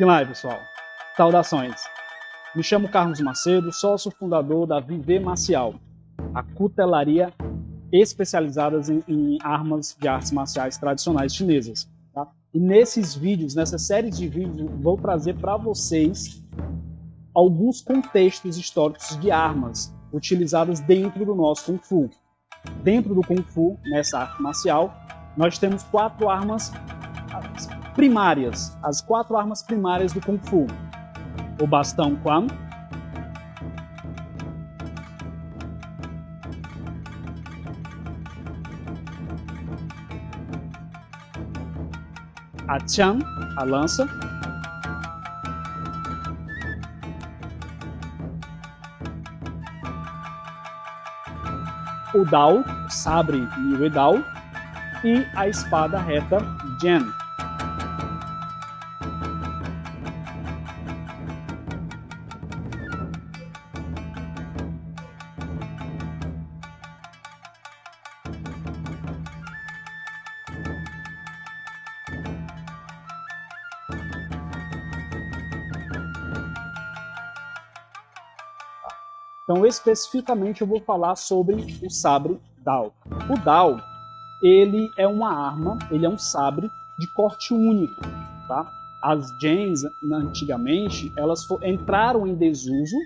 E lá, pessoal, saudações. Me chamo Carlos Macedo, sócio fundador da Viver Marcial, a cutelaria especializada em armas de artes marciais tradicionais chinesas. Tá? E nesses vídeos, nessa série de vídeos, vou trazer para vocês alguns contextos históricos de armas utilizadas dentro do nosso Kung Fu. Dentro do Kung Fu, nessa arte marcial, nós temos 4 armas primárias, as 4 armas primárias do Kung Fu. O bastão Quan, a Tian, a lança, o Dao, o sabre Niue Dao, e a espada reta Jian. Então, especificamente, eu vou falar sobre o sabre Dao. O Dao, ele é uma arma, ele é um sabre de corte único. Tá? As Jians, antigamente, elas entraram em desuso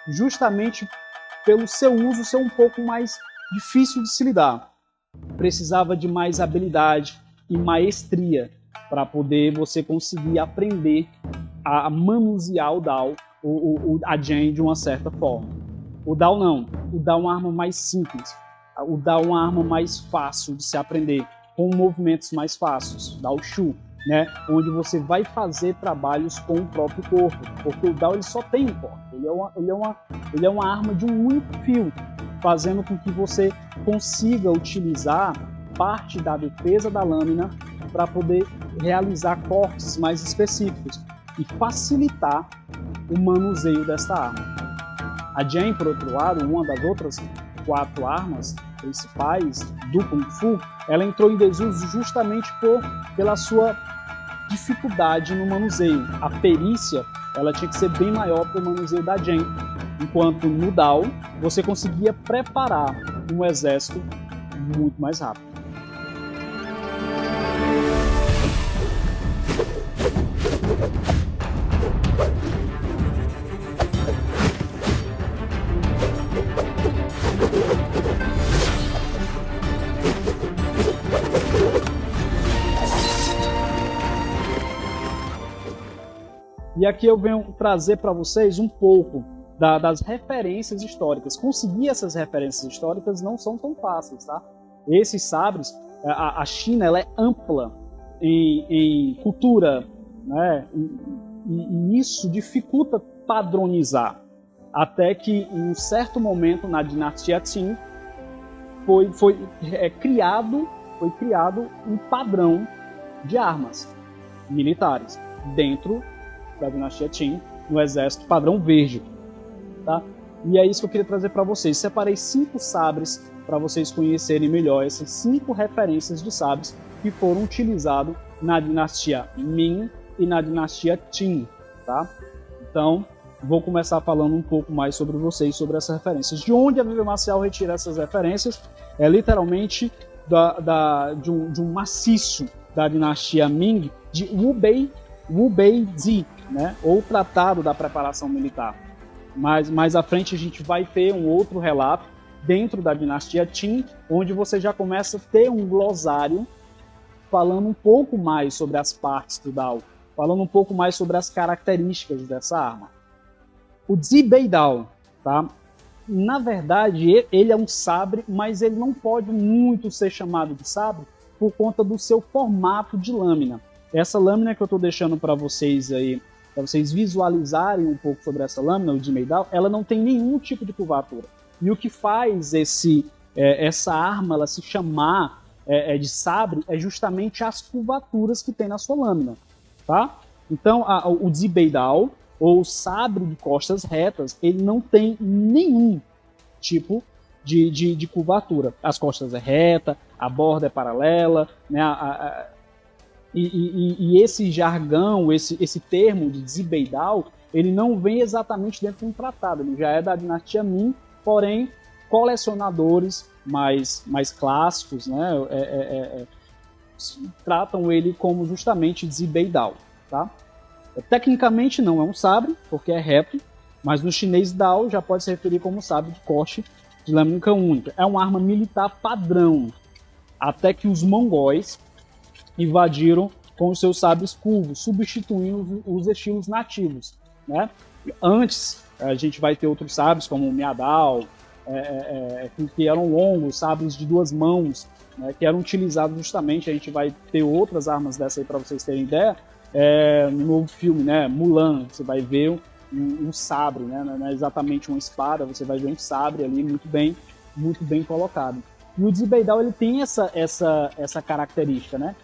justamente pelo seu uso ser um pouco mais difícil de se lidar. Precisava de mais habilidade e maestria para poder você conseguir aprender a manusear o Dao, a Jian de uma certa forma. O Dao não. O Dao é uma arma mais simples. O Dao é uma arma mais fácil de se aprender, com movimentos mais fáceis. Dao Shu, né? Onde você vai fazer trabalhos com o próprio corpo. Porque o Dao ele só tem um corpo. Ele é uma arma de um único fio, fazendo com que você consiga utilizar parte da defesa da lâmina para poder realizar cortes mais específicos e facilitar o manuseio desta arma. A Jian, por outro lado, uma das outras 4 armas principais do Kung Fu, ela entrou em desuso justamente pela sua dificuldade no manuseio. A perícia ela tinha que ser bem maior para o manuseio da Jian, enquanto no Dao você conseguia preparar um exército muito mais rápido. E aqui eu venho trazer para vocês um pouco das referências históricas. Conseguir essas referências históricas não são tão fáceis, tá? Esses sabres, a China ela é ampla em cultura, né? E isso dificulta padronizar. Até que em um certo momento na dinastia Qin foi criado um padrão de armas militares dentro da dinastia Qin, no exército padrão verde. Tá? E é isso que eu queria trazer para vocês. Separei 5 sabres para vocês conhecerem melhor essas 5 referências de sabres que foram utilizados na dinastia Ming e na dinastia Qin. Tá? Então, vou começar falando um pouco mais sobre vocês, sobre essas referências. De onde a Viver Marcial retira essas referências? É literalmente de um maciço da dinastia Ming, de Wu Bei Zi, né? Ou Tratado da Preparação Militar. Mas mais à frente a gente vai ter um outro relato dentro da dinastia Qin, onde você já começa a ter um glossário falando um pouco mais sobre as partes do Dao, falando um pouco mais sobre as características dessa arma. O Zibei Dao, tá? Na verdade, ele é um sabre, mas ele não pode muito ser chamado de sabre por conta do seu formato de lâmina. Essa lâmina que eu estou deixando para vocês aí, para vocês visualizarem um pouco sobre essa lâmina, o Zibei Dao, ela não tem nenhum tipo de curvatura. E o que faz essa arma ela se chamar de sabre é justamente as curvaturas que tem na sua lâmina. Tá? Então, o Zibei Dao, ou sabre de costas retas, ele não tem nenhum tipo de curvatura. As costas é reta, a borda é paralela, né? E esse jargão, esse termo de Zibeidal, ele não vem exatamente dentro de um tratado, ele já é da dinastia Ming, porém colecionadores mais clássicos, né, tratam ele como justamente Zibeidal, tá? Tecnicamente não é um sabre, porque é reto, mas no chinês Dao já pode se referir como sabre de corte de lâmina única. É uma arma militar padrão, até que os mongóis invadiram com os seus sabres curvos, substituindo os estilos nativos, né? Antes, a gente vai ter outros sabres, como o Miadao, que eram longos, sabres de 2 mãos, né, que eram utilizados justamente, a gente vai ter outras armas dessa aí para vocês terem ideia, no novo filme, né, Mulan, você vai ver um sabre, né, não é exatamente uma espada, você vai ver um sabre ali muito bem colocado. E o Zibeidal, ele tem essa característica, né?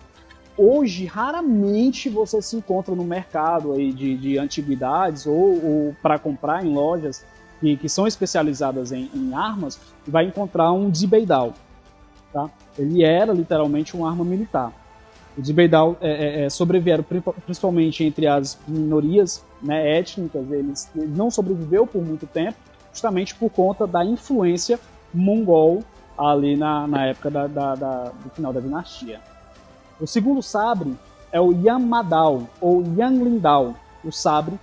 Hoje, raramente você se encontra no mercado aí de antiguidades ou para comprar em lojas que são especializadas em armas, vai encontrar um Zibeidal. Tá? Ele era literalmente uma arma militar. Os Zibeidal sobrevivieram principalmente entre as minorias, né, étnicas. Eles não sobreviveu por muito tempo, justamente por conta da influência mongol ali na época do final da dinastia. O segundo sabre é o Yanmadao, ou Yanglindao, o sabre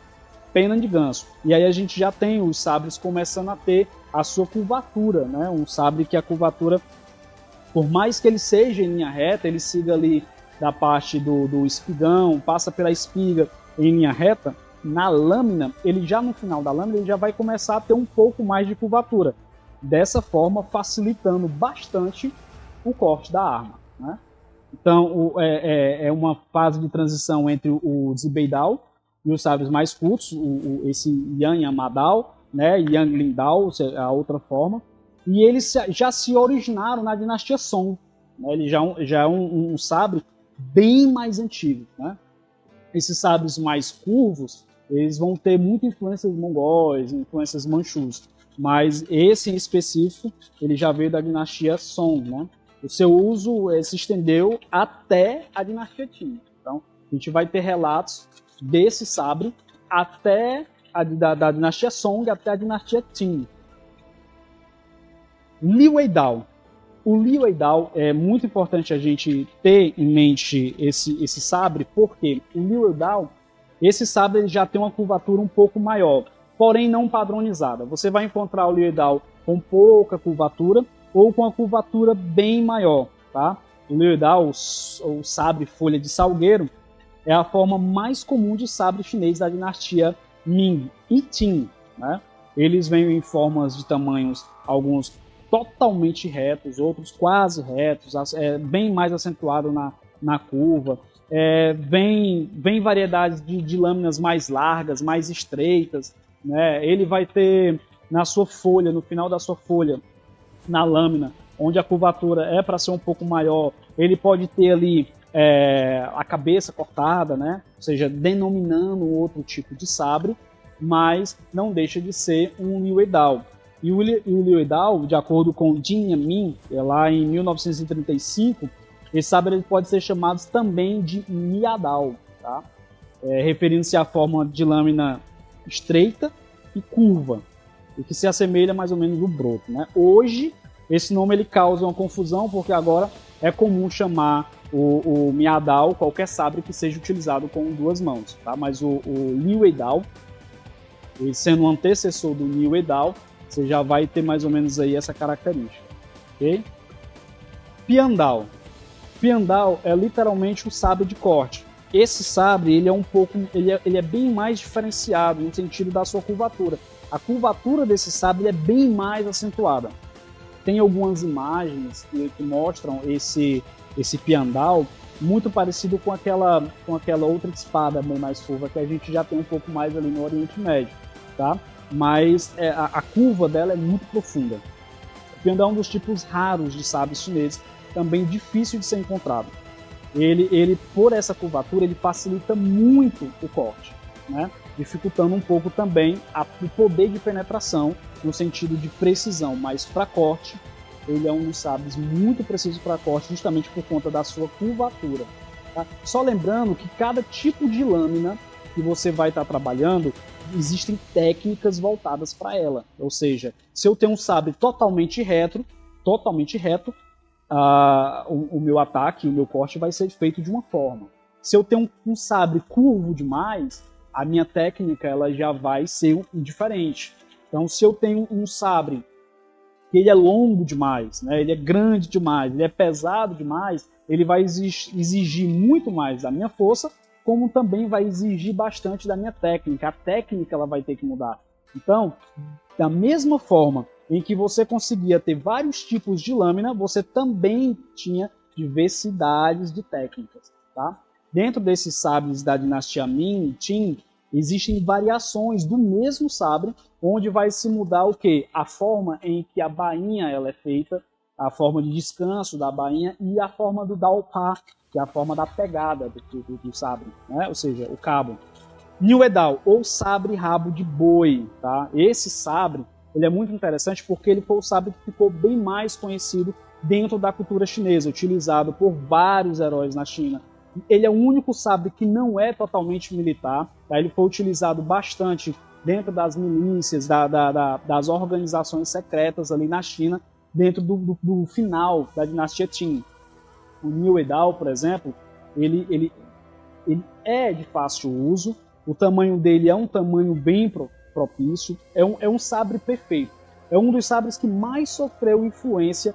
pena de ganso. E aí a gente já tem os sabres começando a ter a sua curvatura, né? Um sabre que a curvatura, por mais que ele seja em linha reta, ele siga ali da parte do espigão, passa pela espiga em linha reta, na lâmina, ele já no final da lâmina, ele já vai começar a ter um pouco mais de curvatura. Dessa forma, facilitando bastante o corte da arma, né? Então, é uma fase de transição entre o Zibeidal e os sabres mais curtos, esse Yanmadao, né, Yanglindao, a outra forma, e eles já se originaram na dinastia Song, né, ele já é um sabre bem mais antigo, né? Esses sabres mais curvos, eles vão ter muita influência dos mongóis, influências manchus, mas esse em específico, ele já veio da dinastia Song, né? O seu uso se estendeu até a dinastia Qin. Então, a gente vai ter relatos desse sabre até da dinastia Song até a dinastia Qin. Liu Weidao. O Liu Weidao é muito importante a gente ter em mente esse sabre, porque o Liu Weidao, esse sabre ele já tem uma curvatura um pouco maior, porém não padronizada. Você vai encontrar o Liu Weidao com pouca curvatura, ou com a curvatura bem maior, tá? O Liu Weidao, o sabre folha de salgueiro, é a forma mais comum de sabre chinês da dinastia Ming e Qin, né? Eles vêm em formas de tamanhos, alguns totalmente retos, outros quase retos, bem mais acentuado na curva. Vem variedades de lâminas mais largas, mais estreitas, né? Ele vai ter na sua folha, no final da sua folha, na lâmina, onde a curvatura é para ser um pouco maior, ele pode ter ali a cabeça cortada, né? Ou seja, denominando outro tipo de sabre, mas não deixa de ser um Liu Weidao. E o Liu Weidao, de acordo com Jin Yamin, lá em 1935, esse sabre ele pode ser chamado também de Miadao, tá? Referindo-se à forma de lâmina estreita e curva, e que se assemelha mais ou menos ao broto, né? Hoje, esse nome ele causa uma confusão, porque agora é comum chamar o Miadao qualquer sabre que seja utilizado com 2 mãos, tá? Mas o Liu Weidao, ele sendo um antecessor do Liu Weidao, você já vai ter mais ou menos aí essa característica, ok? Piandao. Piandao é literalmente o sabre de corte. Esse sabre ele é bem mais diferenciado no sentido da sua curvatura. A curvatura desse sabre é bem mais acentuada. Tem algumas imagens que mostram esse Piandao muito parecido com aquela outra espada bem mais curva que a gente já tem um pouco mais ali no Oriente Médio, tá? Mas a curva dela é muito profunda. O Piandao é um dos tipos raros de sabres chineses, também difícil de ser encontrado. Ele por essa curvatura, ele facilita muito o corte, né? Dificultando um pouco também o poder de penetração no sentido de precisão, mas para corte, ele é um dos sabres muito preciso para corte, justamente por conta da sua curvatura. Tá? Só lembrando que cada tipo de lâmina que você vai estar trabalhando, existem técnicas voltadas para ela. Ou seja, se eu tenho um sabre totalmente reto, o meu ataque, o meu corte vai ser feito de uma forma. Se eu tenho um sabre curvo demais, a minha técnica ela já vai ser diferente. Então, se eu tenho um sabre que ele é longo demais, né, ele é grande demais, ele é pesado demais, ele vai exigir muito mais da minha força, como também vai exigir bastante da minha técnica. A técnica ela vai ter que mudar. Então, da mesma forma em que você conseguia ter vários tipos de lâmina, você também tinha diversidades de técnicas. Tá? Dentro desses sabres da dinastia Ming, Qin, existem variações do mesmo sabre, onde vai se mudar o quê? A forma em que a bainha ela é feita, a forma de descanso da bainha e a forma do Daopa, que é a forma da pegada do sabre, né? Ou seja, o cabo. Niuedao, ou sabre rabo de boi. Tá? Esse sabre ele é muito interessante porque ele foi o sabre que ficou bem mais conhecido dentro da cultura chinesa, utilizado por vários heróis na China. Ele é o único sabre que não é totalmente militar. Tá? Ele foi utilizado bastante dentro das milícias, das organizações secretas ali na China, dentro do final da dinastia Qin. O Niuedao, por exemplo, ele é de fácil uso, o tamanho dele é um tamanho bem propício, é um sabre perfeito. É um dos sabres que mais sofreu influência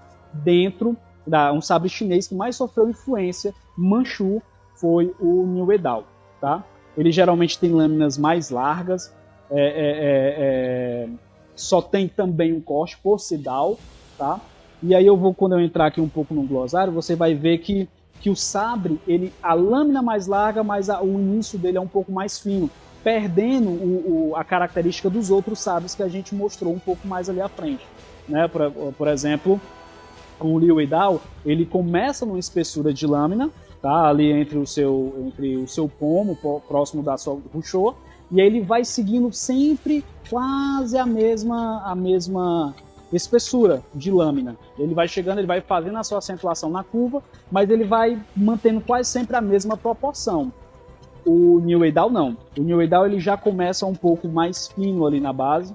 um sabre chinês que mais sofreu influência manchu foi o Niuedao. Tá? Ele geralmente tem lâminas mais largas, só tem também um corte por Sidao, tá? E aí quando eu entrar aqui um pouco no glossário, você vai ver que o sabre, a lâmina mais larga, mas o início dele é um pouco mais fino, perdendo a característica dos outros sabres que a gente mostrou um pouco mais ali à frente. Né? Por exemplo, o Niuedao, ele começa numa espessura de lâmina, tá? Ali entre o seu pomo, próximo da sua ruchô, e aí ele vai seguindo sempre quase a mesma espessura de lâmina. Ele vai chegando, ele vai fazendo a sua acentuação na curva, mas ele vai mantendo quase sempre a mesma proporção. O Niuedao não. O Niuedao ele já começa um pouco mais fino ali na base,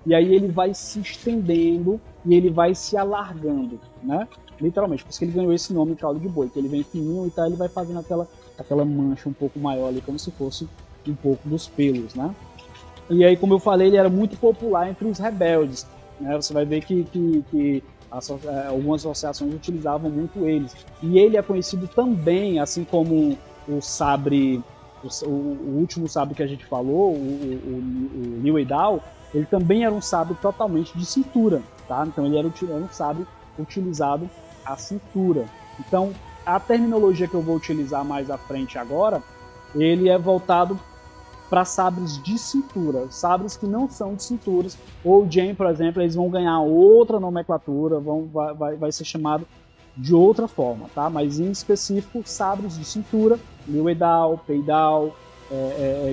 e aí ele vai se estendendo e ele vai se alargando, né? Literalmente, por isso que ele ganhou esse nome, caldo de boi, que ele vem fininho e tal, ele vai fazendo aquela mancha um pouco maior ali, como se fosse um pouco dos pelos, né? E aí, como eu falei, ele era muito popular entre os rebeldes, né? Você vai ver que algumas associações utilizavam muito eles. E ele é conhecido também, assim como o sabre, o último sabre que a gente falou, o Niuedao, ele também era um sabre totalmente de cintura, tá? Então ele era um sabre utilizado à cintura. Então, a terminologia que eu vou utilizar mais à frente agora, ele é voltado para sabres de cintura, sabres que não são de cinturas, ou o Jen, por exemplo, eles vão ganhar outra nomenclatura, vai ser chamado de outra forma, tá? Mas em específico, sabres de cintura, Niuedao, Peidao,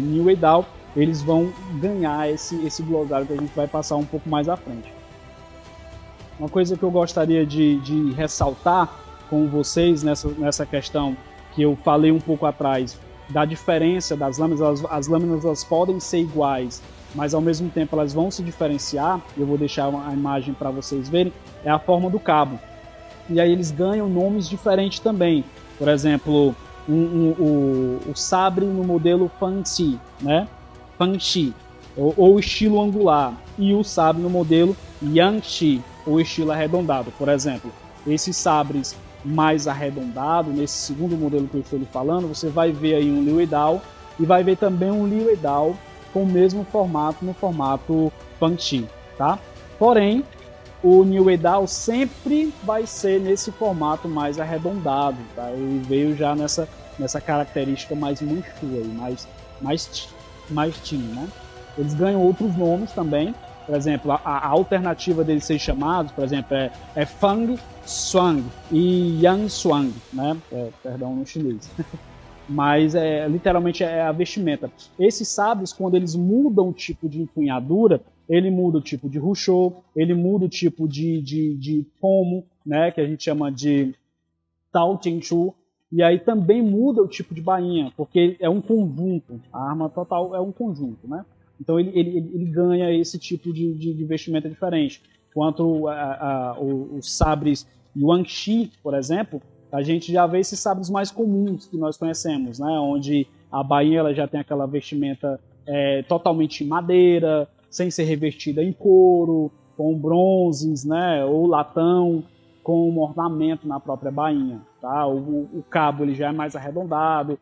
Niuedao, eles vão ganhar esse glossário que a gente vai passar um pouco mais à frente. Uma coisa que eu gostaria de ressaltar com vocês nessa questão que eu falei um pouco atrás, da diferença das lâminas, as lâminas elas podem ser iguais, mas ao mesmo tempo elas vão se diferenciar, eu vou deixar a imagem para vocês verem, é a forma do cabo. E aí eles ganham nomes diferentes também. Por exemplo, o sabre no modelo Fanxi, né? Fanxi, ou estilo angular, e o sabre no modelo Yangxi, ou estilo arredondado. Por exemplo, esses sabres mais arredondado, nesse segundo modelo que eu estou lhe falando, você vai ver aí um Niuedao e vai ver também um Niuedao com o mesmo formato, no formato Fanxi, tá? Porém, o Niuedao sempre vai ser nesse formato mais arredondado, tá? Ele veio já nessa característica mais manchu aí, mais teen, né? Eles ganham outros nomes também. Por exemplo, a alternativa deles ser chamados, por exemplo, é Fang Xuang e Yang Xuang, né? Perdão no chinês. Mas literalmente é a vestimenta. Esses sabres, quando eles mudam o tipo de empunhadura, ele muda o tipo de ruchô, ele muda o tipo de pomo, né? Que a gente chama de Tao Tianchu. e aí também muda o tipo de bainha, porque é um conjunto, a arma total é um conjunto, né? Então ele ganha esse tipo de vestimenta diferente. Enquanto os sabres Yuan-Shi, por exemplo, a gente já vê esses sabres mais comuns que nós conhecemos, né? Onde a bainha ela já tem aquela vestimenta totalmente em madeira, sem ser revestida em couro, com bronzes, né? Ou latão, com um ornamento na própria bainha. Tá? O cabo ele já é mais arredondado,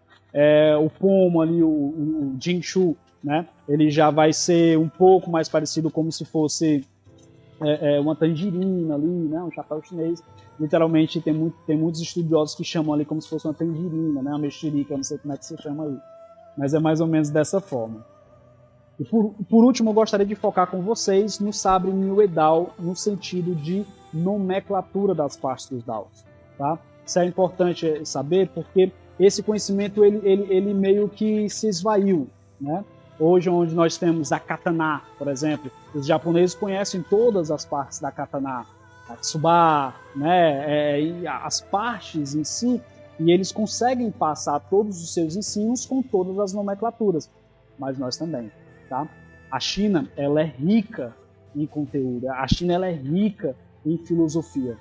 o pomo ali, o jinshu, né? Ele já vai ser um pouco mais parecido como se fosse uma tangerina ali, né? Um chapéu chinês. Literalmente tem muitos estudiosos que chamam ali como se fosse uma tangerina, né? Uma mexerica, eu não sei como é que se chama aí. Mas é mais ou menos dessa forma. E por último, eu gostaria de focar com vocês no sabre Niue Dao, no sentido de nomenclatura das partes dos Daos. Tá? Isso é importante saber porque esse conhecimento ele meio que se esvaiu. Né? Hoje, onde nós temos a katana, por exemplo, os japoneses conhecem todas as partes da katana, a tsuba, né? E as partes em si, e eles conseguem passar todos os seus ensinos com todas as nomenclaturas, mas nós também. Tá? A China ela é rica em conteúdo, a China ela é rica em filosofia,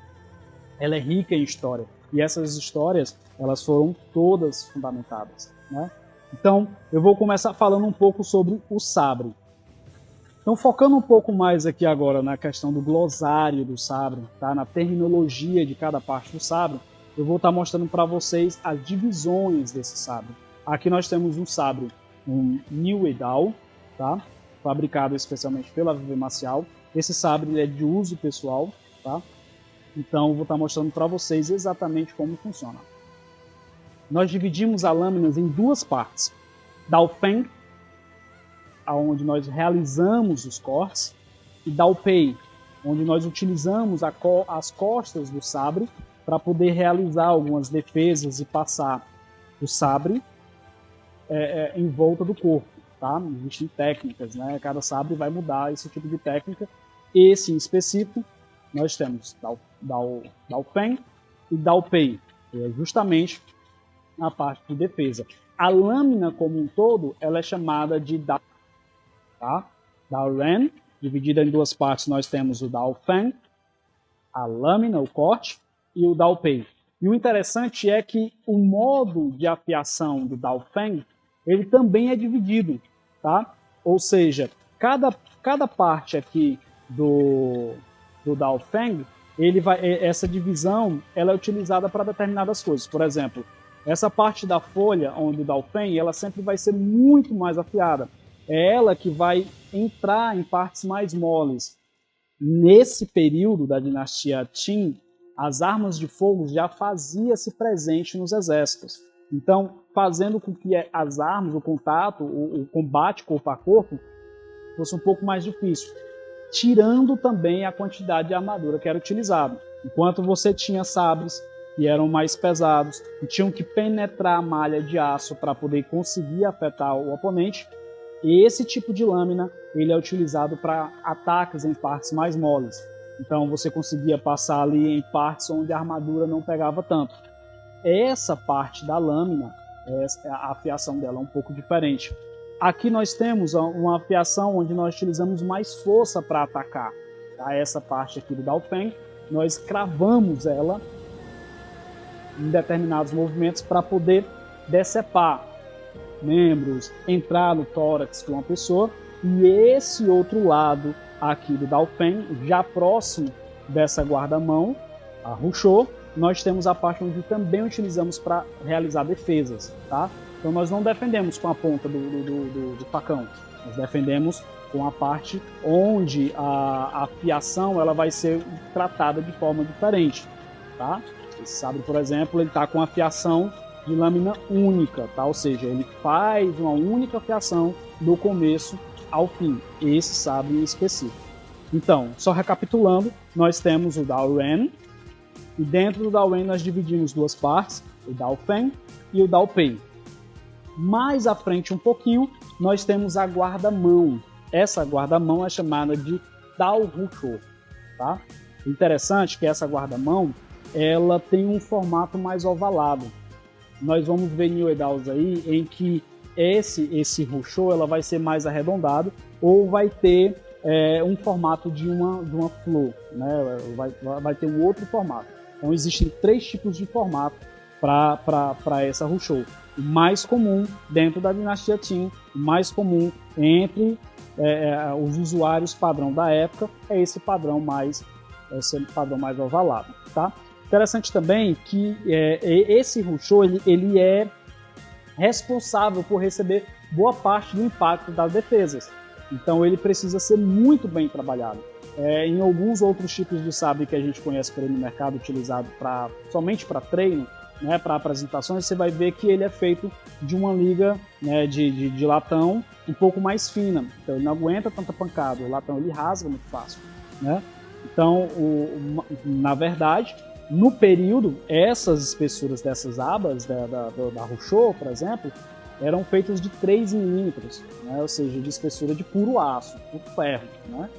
ela é rica em história, e essas histórias elas foram todas fundamentadas. Né? Então, eu vou começar falando um pouco sobre o sabre. Então, focando um pouco mais aqui agora na questão do glossário do sabre, tá? Na terminologia de cada parte do sabre, eu vou estar mostrando para vocês as divisões desse sabre. Aqui nós temos um sabre, um Niue Dao, tá? Fabricado especialmente pela Viver Marcial. Esse sabre ele é de uso pessoal, tá? Então, eu vou estar mostrando para vocês exatamente como funciona. Nós dividimos a lâmina em duas partes. Dao Feng, onde nós realizamos os cortes, e Dao Pei, onde nós utilizamos as costas do sabre para poder realizar algumas defesas e passar o sabre em volta do corpo. Tá? Existem técnicas, né? Cada sabre vai mudar esse tipo de técnica. Esse em específico, nós temos Dao Feng e Dao Pei, que é justamente a parte de defesa. A lâmina como um todo, ela é chamada de Dao, tá? Dao Ren, dividida em duas partes, nós temos o Dao Feng, a lâmina, o corte, e o Dao Pei. E o interessante é que o modo de afiação do Dao Feng, ele também é dividido, tá? Ou seja, cada parte aqui do Dao Feng, essa divisão ela é utilizada para determinadas coisas. Por exemplo, essa parte da folha, onde o Dao Feng, ela sempre vai ser muito mais afiada. É ela que vai entrar em partes mais moles. Nesse período da dinastia Qin, as armas de fogo já fazia-se presente nos exércitos. Então, fazendo com que as armas, o contato, o combate corpo a corpo, fosse um pouco mais difícil. Tirando também a quantidade de armadura que era utilizada. Enquanto você tinha sabres que eram mais pesados, e tinham que penetrar a malha de aço para poder conseguir afetar o oponente, esse tipo de lâmina ele é utilizado para ataques em partes mais moles. Então você conseguia passar ali em partes onde a armadura não pegava tanto. Essa parte da lâmina, a afiação dela é um pouco diferente. Aqui nós temos uma afiação onde nós utilizamos mais força para atacar. Tá? Essa parte aqui do Dao Feng, nós cravamos ela em determinados movimentos para poder decepar membros, entrar no tórax de uma pessoa. E esse outro lado aqui do Dao Feng, já próximo dessa guarda-mão, a Rushou, nós temos a parte onde também utilizamos para realizar defesas. Tá? Então nós não defendemos com a ponta do facão, nós defendemos com a parte onde a afiação ela vai ser tratada de forma diferente. Tá? Esse sabre, por exemplo, ele está com a afiação de lâmina única, tá? Ou seja, ele faz uma única afiação do começo ao fim, esse sabre em específico. Então, só recapitulando, nós temos o Dao Ren, e dentro do Dao Ren nós dividimos duas partes, o Dao Feng e o Dao Pei. Mais à frente um pouquinho, nós temos a guarda-mão. Essa guarda-mão é chamada de Dao Rushou, tá? Interessante que essa guarda-mão ela tem um formato mais ovalado. nós vamos ver New Edaus aí em que esse Ruchou ela vai ser mais arredondado ou vai ter um formato de uma flor, né? Vai ter um outro formato. Então existem 3 tipos de formato para essa Ruchou. O mais comum dentro da dinastia Qin, o mais comum entre os usuários padrão da época é esse padrão mais ovalado, tá? Interessante também que esse Ruchou ele é responsável por receber boa parte do impacto das defesas. Então ele precisa ser muito bem trabalhado. Em alguns outros tipos de sabre que a gente conhece por aí no mercado, utilizado somente para treino, né, para apresentações, você vai ver que ele é feito de uma liga, né, de latão um pouco mais fina. Então ele não aguenta tanta pancada. O latão ele rasga muito fácil, né? Então, na verdade, no período, essas espessuras dessas abas da Ruchou, por exemplo, eram feitas de 3 milímetros, né? Ou seja, de espessura de puro aço, puro ferro, né?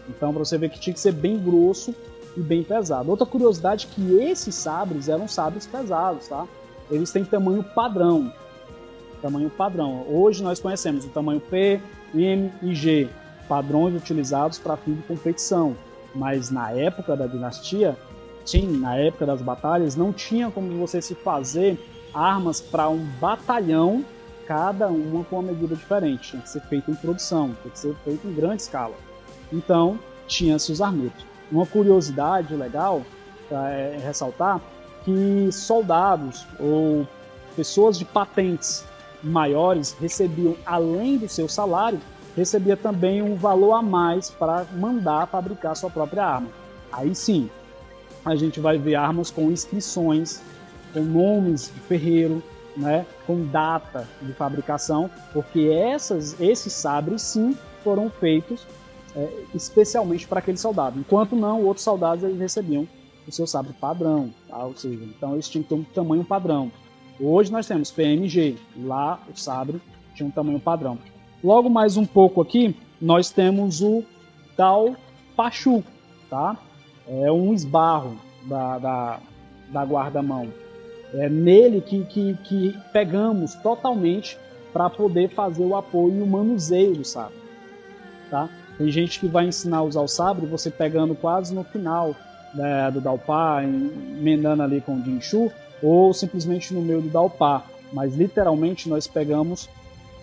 Então, para você ver que tinha que ser bem grosso e bem pesado. Outra curiosidade é que esses sabres eram sabres pesados, tá? Eles têm tamanho padrão. Hoje nós conhecemos o tamanho P, M e G, padrões utilizados para fim de competição. Mas na época da dinastia Qin, na época das batalhas, não tinha como você se fazer armas para um batalhão, cada uma com uma medida diferente. Tinha que ser feito em produção, tinha que ser feito em grande escala. Então, tinha-se os armetos. Uma curiosidade legal é ressaltar que soldados ou pessoas de patentes maiores recebiam, além do seu salário, recebia também um valor a mais para mandar fabricar sua própria arma. Aí sim, a gente vai ver armas com inscrições, com nomes de ferreiro, né, com data de fabricação, porque esses sabres sim foram feitos especialmente para aquele soldado. Enquanto não, outros soldados eles recebiam o seu sabre padrão, tá? Ou seja, então eles tinham que ter um tamanho padrão. Hoje nós temos PMG, lá o sabre tinha um tamanho padrão. Logo mais um pouco aqui, nós temos o Dao Pachu, tá? É um esbarro da guarda-mão. É nele que pegamos totalmente para poder fazer o apoio e o manuseio do sabre, tá? Tem gente que vai ensinar a usar o sabre, você pegando quase no final do Daopá, emendando ali com o Jinshu, ou simplesmente no meio do Daopá. Mas literalmente nós pegamos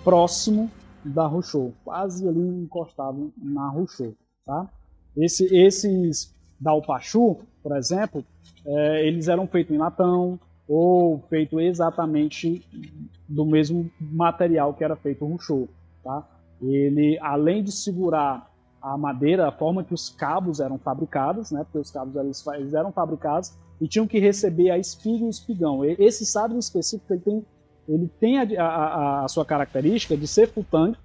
próximo da Ruchou, quase ali encostado na Ruchou, tá? Esses Daopachu, por exemplo, eles eram feitos em latão ou feitos exatamente do mesmo material que era feito o Ruchou, tá? Ele, além de segurar a madeira, a forma que os cabos eram fabricados, né? Porque os cabos eles eram fabricados e tinham que receber a espiga e o espigão. Esse sabre em específico ele tem a sua característica de ser full tank,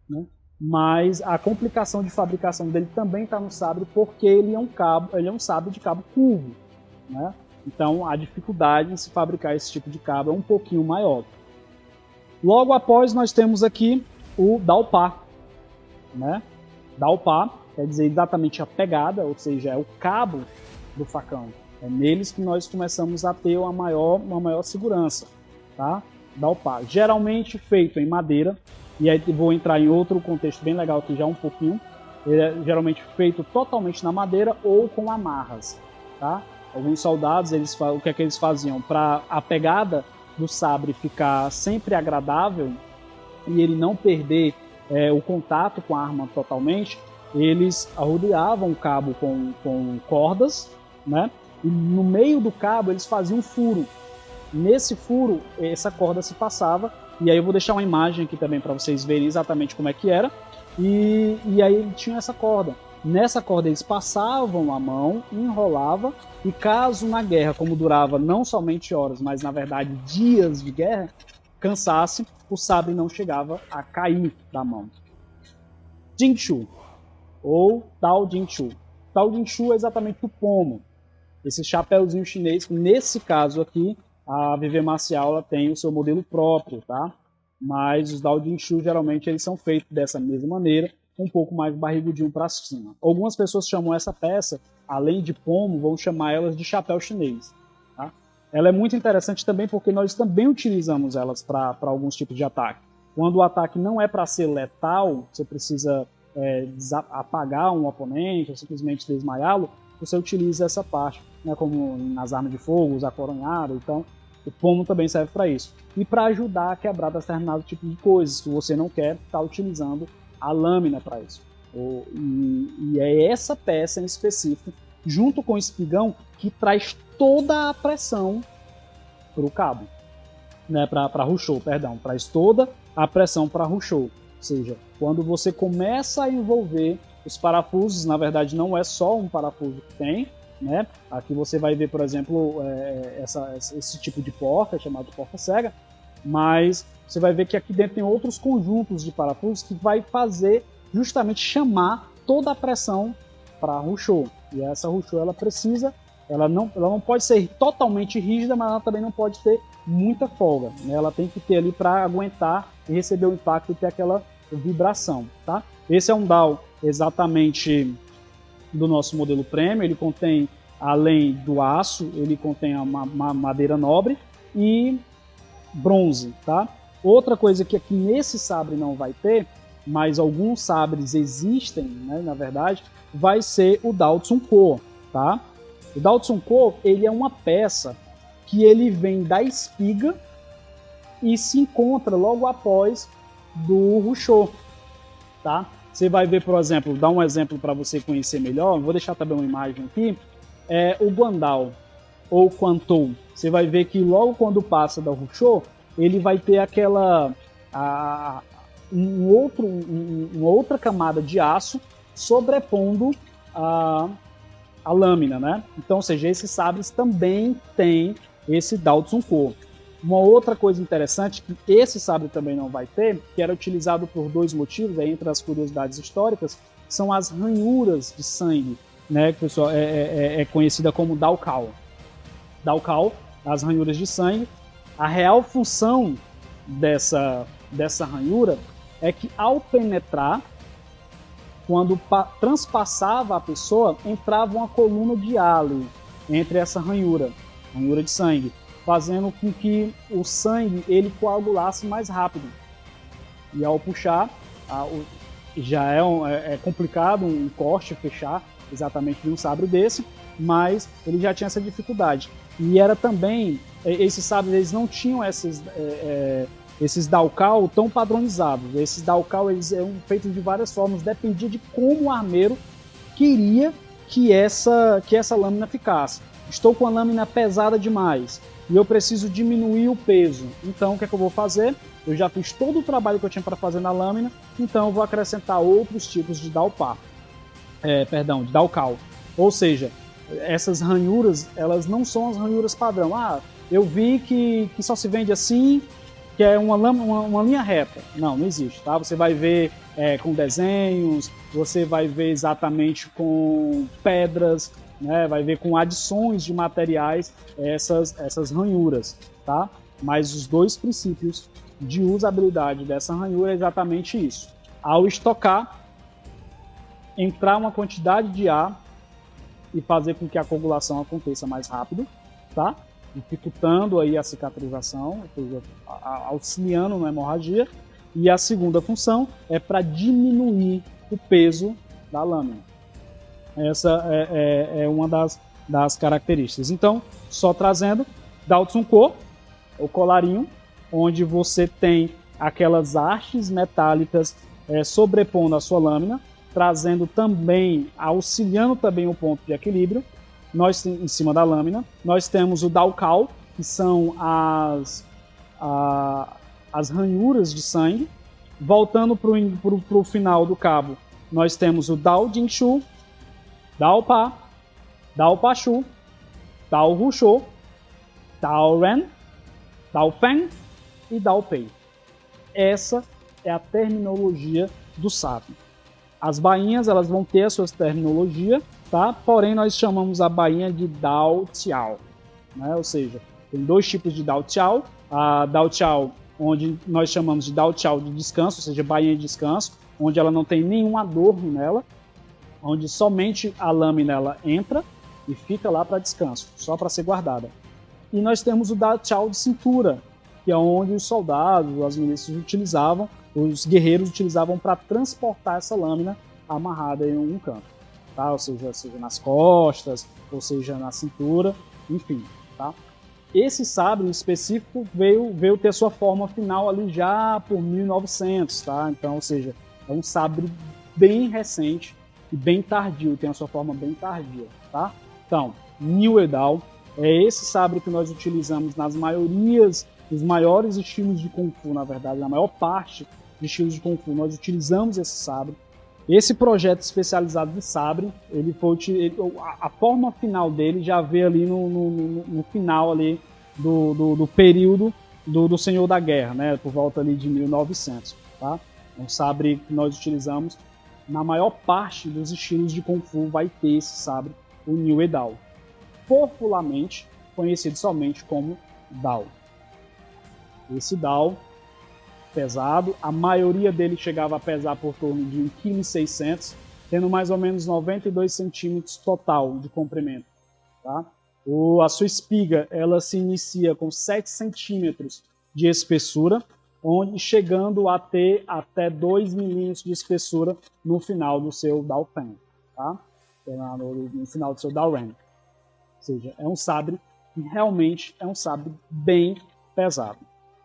né? Mas a complicação de fabricação dele também está no sabre porque ele é um sabre de cabo curvo, né? Então a dificuldade em se fabricar esse tipo de cabo é um pouquinho maior. Logo após nós temos aqui o Daopá, né? Daopá quer dizer exatamente a pegada, ou seja, é o cabo do facão. É neles que nós começamos a ter uma maior segurança, tá? Daopá, geralmente feito em madeira, e aí vou entrar em outro contexto bem legal aqui já um pouquinho. Ele é geralmente feito totalmente na madeira ou com amarras, tá? Alguns soldados, o que é que eles faziam? Para a pegada do sabre ficar sempre agradável e ele não perder o contato com a arma totalmente, eles arrodeavam o cabo com cordas, né? E no meio do cabo eles faziam um furo. Nesse furo, essa corda se passava, e aí eu vou deixar uma imagem aqui também para vocês verem exatamente como é que era, e aí tinha essa corda. Nessa corda eles passavam a mão, enrolava, e caso na guerra, como durava não somente horas, mas na verdade dias de guerra, cansasse, o sabre não chegava a cair da mão. Jinshu, ou Tao Jinshu. Tao Jinshu é exatamente o pomo. Esse chapéuzinho chinês, nesse caso aqui, a VV Marcial ela tem o seu modelo próprio, tá? Mas os Dao Jinshu geralmente eles são feitos dessa mesma maneira, um pouco mais barrigudinho para cima. Algumas pessoas chamam essa peça, além de pomo, vão chamar elas de chapéu chinês, tá? ela é muito interessante também porque nós também utilizamos elas para alguns tipos de ataque. Quando o ataque não é para ser letal, você precisa apagar um oponente ou simplesmente desmaiá-lo, você utiliza essa parte, né, como nas armas de fogo, usar coronhado. Então o pomo também serve para isso. E para ajudar a quebrar determinado tipo de coisas que você não quer estar utilizando a lâmina para isso. E é essa peça em específico, junto com o espigão, que traz toda a pressão para o cabo, né, para rushou, perdão, traz toda a pressão para rushou. Ou seja, quando você começa a envolver os parafusos, na verdade não é só um parafuso que tem, né? Aqui você vai ver, por exemplo, esse tipo de porta, chamado porta cega, mas você vai ver que aqui dentro tem outros conjuntos de parafusos que vai fazer justamente chamar toda a pressão para rushou. E essa rushou ela não pode ser totalmente rígida, mas ela também não pode ter muita folga, né? Ela tem que ter ali para aguentar e receber o impacto e ter aquela vibração, tá? Esse é um DAW exatamente do nosso modelo Premium. Ele contém, além do aço, ele contém uma madeira nobre e bronze, tá? Outra coisa que aqui nesse sabre não vai ter, mas alguns sabres existem, né, na verdade, vai ser o DAW Tsunko, tá? O DAW Tsunko, ele é uma peça que ele vem da espiga e se encontra logo após do rushou, tá? Você vai ver, por exemplo, dar um exemplo para você conhecer melhor, vou deixar também uma imagem aqui, o Guandao ou Quantou. Você vai ver que logo quando passa da rushou, ele vai ter aquela uma outra camada de aço sobrepondo a lâmina, né? Então, ou seja, esses sabres também têm esse DAW Tsunko. Uma outra coisa interessante que esse sabre também não vai ter, que era utilizado por dois motivos, entre as curiosidades históricas, são as ranhuras de sangue, né, que pessoal é conhecida como Dao Cao. Dao Cao, as ranhuras de sangue. A real função dessa ranhura é que ao penetrar, quando transpassava a pessoa, entrava uma coluna de hálio entre essa ranhura de sangue, fazendo com que o sangue ele coagulasse mais rápido. E ao puxar, já é complicado um corte fechar exatamente de um sabre desse, mas ele já tinha essa dificuldade. E era também, esses sabres eles não tinham esses Dao Cao tão padronizados. Esses Dao Cao eles eram feitos de várias formas, dependia de como o armeiro queria que essa lâmina ficasse. Estou com a lâmina pesada demais e eu preciso diminuir o peso. Então o que é que eu vou fazer? Eu já fiz todo o trabalho que eu tinha para fazer na lâmina, então eu vou acrescentar outros tipos de Dao Cao. Ou seja, essas ranhuras, elas não são as ranhuras padrão. Eu vi que só se vende assim, que é uma linha reta. Não existe, tá? Você vai ver com desenhos, você vai ver exatamente com pedras, né? Vai ver com adições de materiais essas ranhuras, tá? Mas os dois princípios de usabilidade dessa ranhura é exatamente isso. Ao estocar, entrar uma quantidade de ar e fazer com que a coagulação aconteça mais rápido, tá? Dificultando aí a cicatrização, auxiliando na hemorragia. E a segunda função é para diminuir o peso da lâmina. Essa é uma das características. Então, só trazendo, Dao Tsunko, o colarinho, onde você tem aquelas hastes metálicas sobrepondo a sua lâmina, trazendo também, auxiliando também o ponto de equilíbrio. Nós, em cima da lâmina, nós temos o Dao Cao, que são as ranhuras de sangue. Voltando para o final do cabo, nós temos o Dao Jinshu, Dao Pa, Dao Pa Shu, Dao Rushou, Dao Ren, Dao Feng e Dao Pei. Essa é a terminologia do sabre. As bainhas elas vão ter a sua terminologia, tá? Porém, nós chamamos a bainha de Dao Tiao, né? Ou seja, tem dois tipos de Dao Tiao. A Dao Tiao, onde nós chamamos de Dao Tiao de descanso, ou seja, bainha de descanso, onde ela não tem nenhum adorno nela, onde somente a lâmina ela entra e fica lá para descanso, só para ser guardada. E nós temos o da tchau de cintura, que é onde os soldados, as milícias utilizavam, os guerreiros utilizavam para transportar essa lâmina amarrada em um canto, tá? Ou seja nas costas, ou seja na cintura, enfim, tá? Esse sabre em específico veio ter sua forma final ali já por 1900, tá? Então, ou seja, é um sabre bem recente e bem tardio, tem a sua forma bem tardia, tá? Então, New Edal é esse sabre que nós utilizamos nas maiorias, os maiores estilos de Kung Fu, na verdade, na maior parte de estilos de Kung Fu, nós utilizamos esse sabre. Esse projeto especializado de sabre, a forma final dele já veio ali no final ali do período do Senhor da Guerra, né, por volta ali de 1900, tá? Um sabre que nós utilizamos na maior parte dos estilos de Kung Fu vai ter esse sabre, o New Edal, popularmente conhecido somente como Dao. Esse Dao pesado, a maioria dele chegava a pesar por torno de 1,6 kg, tendo mais ou menos 92 centímetros total de comprimento, tá? A sua espiga ela se inicia com 7 centímetros de espessura, onde chegando a ter até 2 milímetros de espessura no final do seu Dao Pen, tá? No final do seu Dao Ren. Ou seja, é um sabre que realmente é um sabre bem pesado.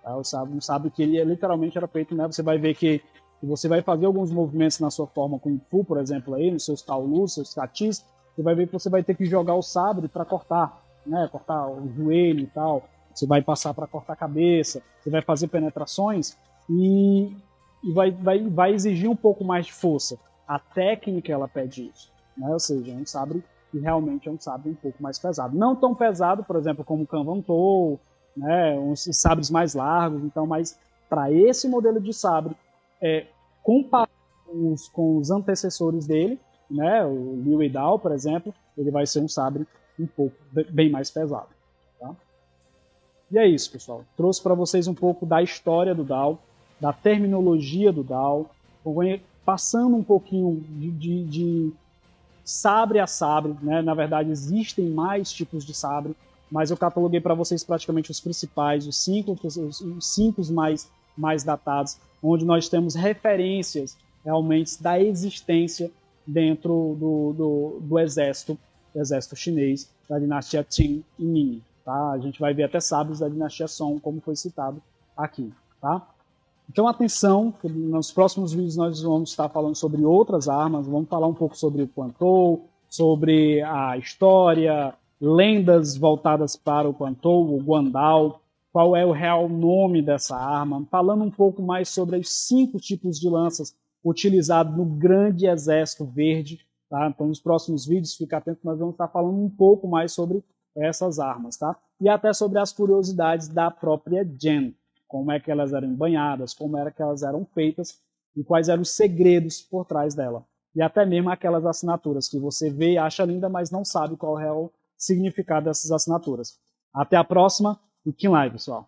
Tá? Um sabre que ele literalmente era feito, né? Você vai ver que você vai fazer alguns movimentos na sua forma Kung Fu, por exemplo, aí, nos seus Taolus, seus Katis, você vai ver que você vai ter que jogar o sabre para cortar, né? Cortar o joelho e tal. Você vai passar para cortar a cabeça, você vai fazer penetrações e vai exigir um pouco mais de força. A técnica ela pede isso, né? Ou seja, é um sabre que realmente é um sabre um pouco mais pesado. Não tão pesado, por exemplo, como o Kanban Tou, né, uns sabres mais largos, então, mas para esse modelo de sabre, comparado com os antecessores dele, né, o Liu Edal, por exemplo, ele vai ser um sabre um pouco bem mais pesado. Tá? E é isso, pessoal. Trouxe para vocês um pouco da história do Dao, da terminologia do Dao, passando um pouquinho de sabre a sabre, né? Na verdade, existem mais tipos de sabre, mas eu cataloguei para vocês praticamente os principais, os cinco mais datados, onde nós temos referências realmente da existência dentro do exército chinês, da dinastia Qin e Ming. Tá? A gente vai ver até sabres da dinastia Song, como foi citado aqui. Tá? Então, atenção, nos próximos vídeos nós vamos estar falando sobre outras armas, vamos falar um pouco sobre o Quan Tou, sobre a história, lendas voltadas para o Quan Tou, o Guandao, qual é o real nome dessa arma, falando um pouco mais sobre os 5 tipos de lanças utilizados no grande exército verde. Tá? Então, nos próximos vídeos, fica atento, nós vamos estar falando um pouco mais sobre essas armas, tá? E até sobre as curiosidades da própria Gen, como é que elas eram banhadas, como era que elas eram feitas e quais eram os segredos por trás dela. E até mesmo aquelas assinaturas que você vê e acha linda, mas não sabe qual é o significado dessas assinaturas. Até a próxima e Kim Live, pessoal.